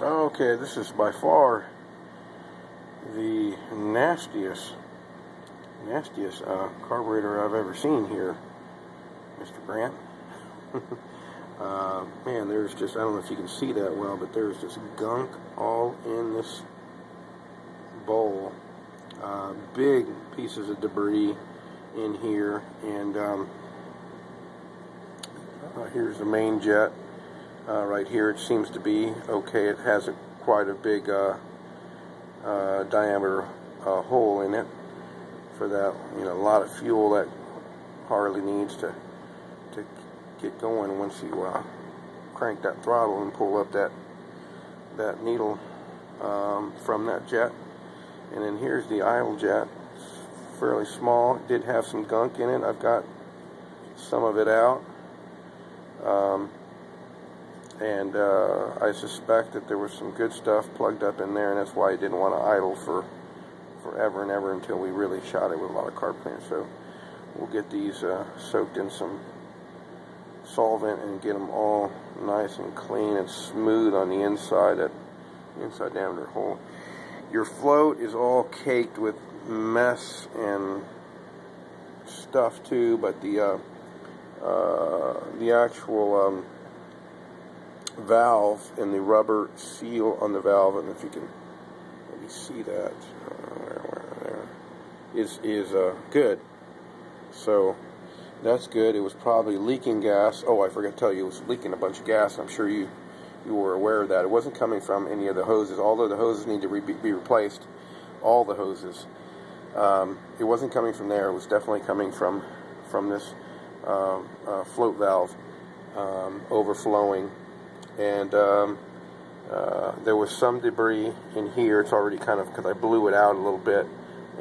Okay, this is by far the nastiest carburetor I've ever seen here, Mr. Grant. Man, there's just, I don't know if you can see that well, but there's just gunk all in this bowl. Big pieces of debris in here, and here's the main jet. Right here it seems to be okay. It has quite a big diameter hole in it for that, you know, a lot of fuel that Harley needs to get going once you crank that throttle and pull up that needle from that jet. And then here's the idle jet. It's fairly small. It did have some gunk in it. I've got some of it out. And I suspect that there was some good stuff plugged up in there, and that's why I didn't want to idle for forever and ever until we really shot it with a lot of carb cleaner. So we'll get these soaked in some solvent and get them all nice and clean and smooth on the inside, that inside diameter hole. Your float is all caked with mess and stuff too, but the actual valve and the rubber seal on the valve, and if you can maybe see that, there is good. So that's good. It was probably leaking gas. Oh, I forgot to tell you, it was leaking a bunch of gas. I'm sure you were aware of that. It wasn't coming from any of the hoses, although the hoses need to be replaced. All the hoses. It wasn't coming from there. It was definitely coming from this float valve overflowing. And there was some debris in here. It's already kind of, because I blew it out a little bit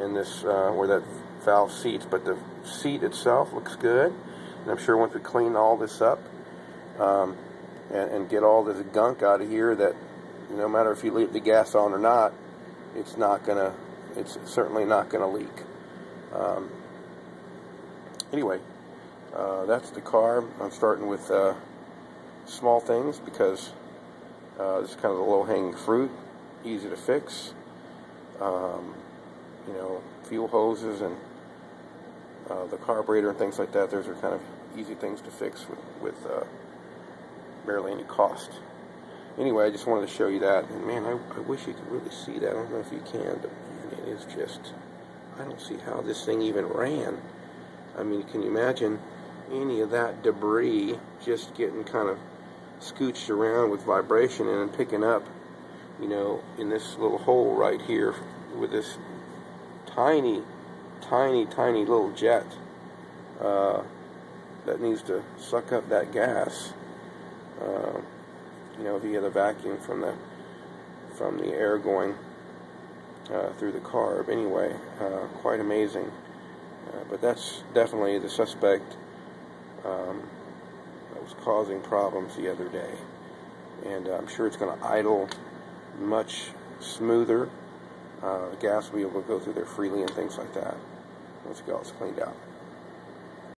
in this where that valve seats, but the seat itself looks good. And I'm sure once we clean all this up and get all this gunk out of here, that no matter if you leave the gas on or not, it's certainly not gonna leak. Anyway, that's the carb. I'm starting with small things because this is kind of the low-hanging fruit, easy to fix. You know, fuel hoses and the carburetor and things like that, those are kind of easy things to fix with barely any cost. Anyway, I just wanted to show you that, and man, I wish you could really see that. I don't know if you can, but man, it is just, I don't see how this thing even ran. I mean, can you imagine any of that debris just getting kind of scooched around with vibration and then picking up, you know, in this little hole right here with this tiny little jet that needs to suck up that gas, you know, via the vacuum from the air going through the carb. Anyway, quite amazing. But that's definitely the suspect that was causing problems the other day, and I'm sure it's going to idle much smoother. Gas will be able to go through there freely and things like that once it gets cleaned out.